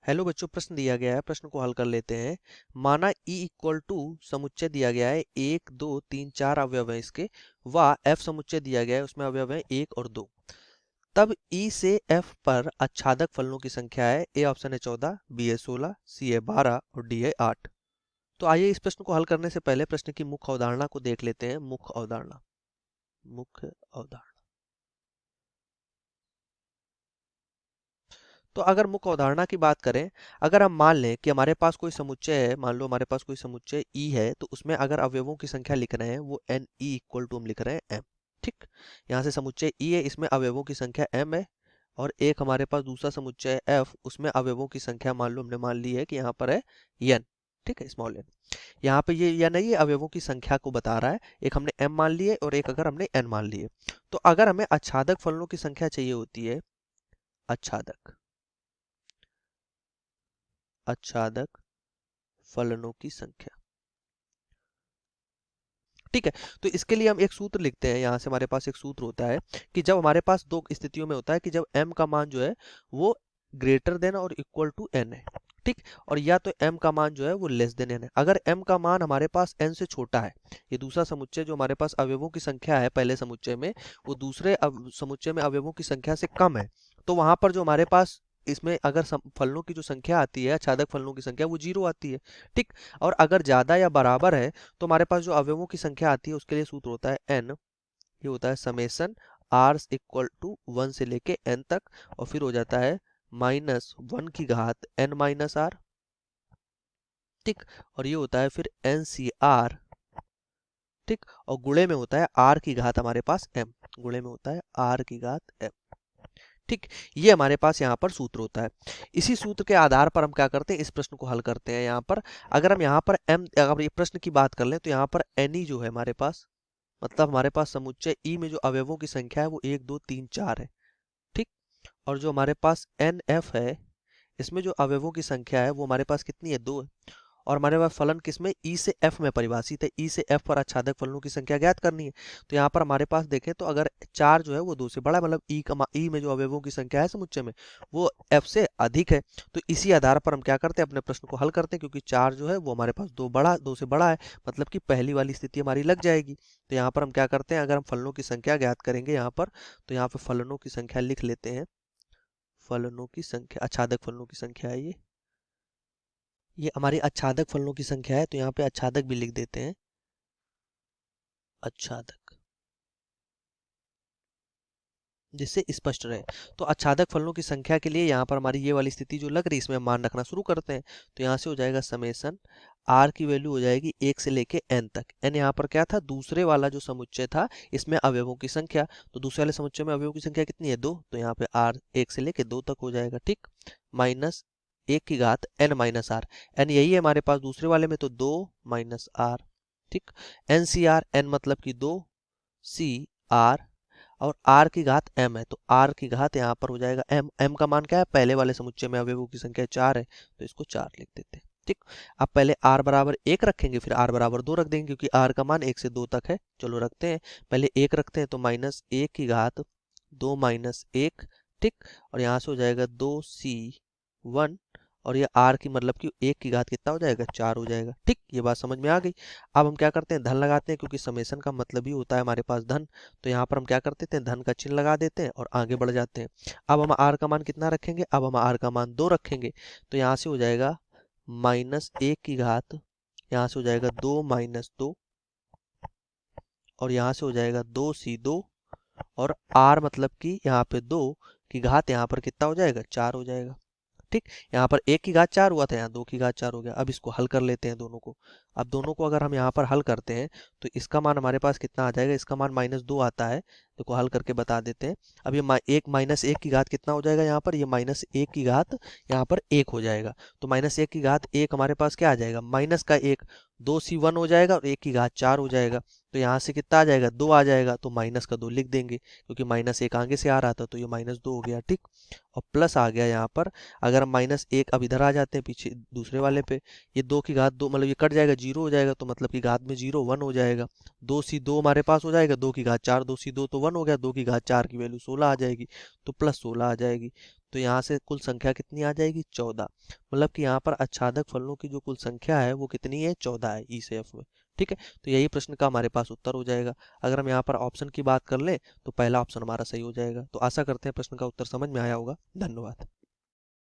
Hello बच्चों, प्रश्न दिया गया है। प्रश्न को हल कर लेते हैं। माना E इक्वल टू समुच्चय दिया गया है, 1 2 3 4 अवयव है इसके। व F समुच्चय दिया गया है, उसमें अवयव है 1 और 2। तब E से F पर आच्छादक फलनों की संख्या है। ए ऑप्शन है 14, बी है 16, सी है 12 और डी है 8। तो आइए इस प्रश्न को हल करने से पहले प्रश्न की मुख्य अवधारणा को देख लेते हैं। मुख्य अवधारणा, मुख्य अवधारणा। तो अगर मुख्य अवधारणा की बात करें, अगर हम मान लें कि हमारे पास कोई समुच्चय है, मान लो हमारे पास कोई समुच्चय E है, तो उसमें अगर अवयवों की संख्या लिख रहे हैं वो n e इक्वल टू हम लिख रहे हैं m। ठीक, यहाँ से समुच्चय E है, इसमें अवयवों की संख्या m है। और एक हमारे पास दूसरा समुच्चय F, उसमें अवयवों की संख्या मान लो हमने मान ली है कि यहाँ पर है n। ठीक है, स्मॉल n। यहाँ पे ये n है, ये अवयवों की संख्या को बता रहा है। एक हमने m मान ली है और एक अगर हमने n मान ली है। तो अगर हमें आच्छादक फलनों की संख्या चाहिए होती है, आच्छादक आच्छादक फलनों की संख्या। ठीक है, तो इसके लिए हम एक सूत्र लिखते हैं। यहाँ से हमारे पास एक सूत्र होता है कि जब हमारे पास दो स्थितियों में होता है कि जब m का मान जो है वो ग्रेटर देन और इक्वल टू n है। ठीक, और या तो m का मान जो है वो लेस देन n है। अगर m का मान हमारे पास n से छोटा है, ये दूसरा समुच्चय जो हमारे पास अवयवों की संख्या है पहले समुच्चय में, वो दूसरे समुच्चय में अवयवों की संख्या से कम है, तो वहां पर जो हमारे पास इसमें अगर फलनों की जो संख्या आती है, आच्छादक फलनों की संख्या, वो 0 आती है। ठीक, और अगर ज्यादा या बराबर है तो हमारे पास जो अवयवों की संख्या आती है उसके लिए सूत्र होता है n। ये होता है समेसन r इक्वल टू 1 से लेके n तक, और फिर हो जाता है -1 की घात n माइनस आर। ठीक, और ये होता है फिर NCR। ठीक, और गुणे में होता है r की घात हमारे पास m। गुणे में होता है r की घात m। ठीक, ये हमारे पास यहाँ पर सूत्र होता है। इसी सूत्र के आधार पर हम क्या करते हैं, इस प्रश्न को हल करते हैं। यहाँ पर अगर हम यहाँ पर अगर ये प्रश्न की बात कर लें तो यहाँ पर NE जो है हमारे पास, मतलब हमारे पास समुच्चय E में जो अवयवों की संख्या है वो 1 2 3 4 है। ठीक, और जो हमारे पास NF है, इसमें जो अवयवों की संख्या है वो हमारे पास कितनी है, 2 है। और हमारे पास फलन किसमें, ई से एफ में परिभाषित है। ई से एफ पर आच्छादक फलनों की संख्या ज्ञात करनी है। तो यहाँ पर हमारे पास देखें तो अगर 4 जो है वो 2 से बड़ा है, मतलब ई में जो अवयवों की संख्या है समुच्चय में वो एफ से अधिक है। तो इसी आधार पर हम क्या करते हैं, अपने प्रश्न को हल करते हैं, क्योंकि 4 जो है वो हमारे पास 2 से बड़ा है, मतलब कि पहली वाली स्थिति हमारी लग जाएगी। तो यहाँ पर हम क्या करते हैं, अगर हम फलनों की संख्या ज्ञात करेंगे यहाँ पर, तो यहाँ पर फलनों की संख्या लिख लेते हैं। फलनों की संख्या, आच्छादक फलनों की संख्या है ये हमारी आच्छादक फलनों की संख्या है। तो यहाँ पे आच्छादक भी लिख देते हैं, आच्छादक, जिससे स्पष्ट रहे। तो आच्छादक फलनों की संख्या के लिए यहाँ पर हमारी ये वाली स्थिति जो लग रही है, इसमें मान रखना शुरू करते हैं। तो यहाँ से हो जाएगा समेसन r की वैल्यू हो जाएगी 1 से लेके n तक। n यहाँ पर क्या था, दूसरे वाला जो समुच्चय था इसमें अवयवों की संख्या। तो दूसरे वाले समुच्चय में अवयवों की संख्या कितनी है, 2। तो यहाँ पे r 1 से लेके 2 तक हो जाएगा। ठीक, माइनस 1 की घात n माइनस आर। n यही है हमारे पास दूसरे वाले में, तो 2 माइनस r। ठीक, NCR, n मतलब कि 2, CR, और r की घात m है, तो r की घात यहाँ पर हो जाएगा m। m का मान क्या है, पहले वाले समुच्चय में अवयवों की संख्या 4 है, तो इसको 4 लिख देते हैं। ठीक, अब पहले r बराबर 1 रखेंगे, फिर r बराबर 2 रख देंगे, क्योंकि r का मान 1 से 2 तक है। चलो रखते हैं, पहले 1 रखते हैं, तो -1 की घात 2 माइनस 1। ठीक, और यहाँ से हो जाएगा 2C1, और ये r की मतलब कि 1 की घात कितना हो जाएगा, 4 हो जाएगा। ठीक, ये बात समझ में आ गई। अब हम क्या करते हैं, धन लगाते हैं, क्योंकि समेसन का मतलब ही होता है हमारे पास धन। तो यहाँ पर हम क्या करते हैं, धन का चिन्ह लगा देते हैं और आगे बढ़ जाते हैं। अब हम r का मान कितना रखेंगे, अब हम r का मान 2 रखेंगे। तो यहाँ से हो जाएगा -1 की घात, यहाँ से हो जाएगा 2 माइनस 2, और यहाँ से हो जाएगा 2C2, और r मतलब कि यहाँ पे 2 की घात यहाँ पर कितना हो जाएगा, 4 हो जाएगा। ठीक, यहाँ पर 1 की घात 4 हुआ था, यहाँ 2 की घात 4 हो गया। अब इसको हल कर लेते हैं दोनों को। अब दोनों को अगर हम यहाँ पर हल करते हैं तो इसका मान हमारे पास कितना आ जाएगा, इसका मान -2 आता है। देखो हल करके बता देते हैं। अब ये 1 माइनस 1 की घात कितना हो जाएगा, यहाँ पर ये -1 की घात यहाँ पर 1 हो जाएगा। तो -1 की घात 1 हमारे पास क्या आ जाएगा, माइनस का 1, 2C1 हो जाएगा, और 1 की घात 4 हो जाएगा। तो यहाँ से कितना आ जाएगा, 2 आ जाएगा, तो माइनस का 2 लिख देंगे क्योंकि माइनस एक आगे से आ रहा था तो ये -2 हो गया। ठीक, और प्लस आ गया यहाँ पर। अगर हम -1 अब इधर आ जाते हैं पीछे दूसरे वाले पे, ये 2 की घात 2 मतलब ये कट जाएगा, 0 हो जाएगा, तो मतलब कि घात में 0 1 हो जाएगा। 2c2 हमारे पास हो जाएगा, 2 की घात 4, 2c2 तो 1 हो गया, 2 की घात 4 की वैल्यू 16 आ जाएगी, तो +16 आ जाएगी। तो यहाँ से कुल संख्या कितनी आ जाएगी, 14। मतलब कि यहाँ पर आच्छादक फलनों की जो कुल संख्या है वो कितनी है, 14 है ई से एफ में। ठीक है, तो यही प्रश्न का हमारे पास उत्तर हो जाएगा। अगर हम यहाँ पर ऑप्शन की बात कर लें तो पहला ऑप्शन हमारा सही हो जाएगा। तो आशा करते हैं प्रश्न का उत्तर समझ में आया होगा। धन्यवाद।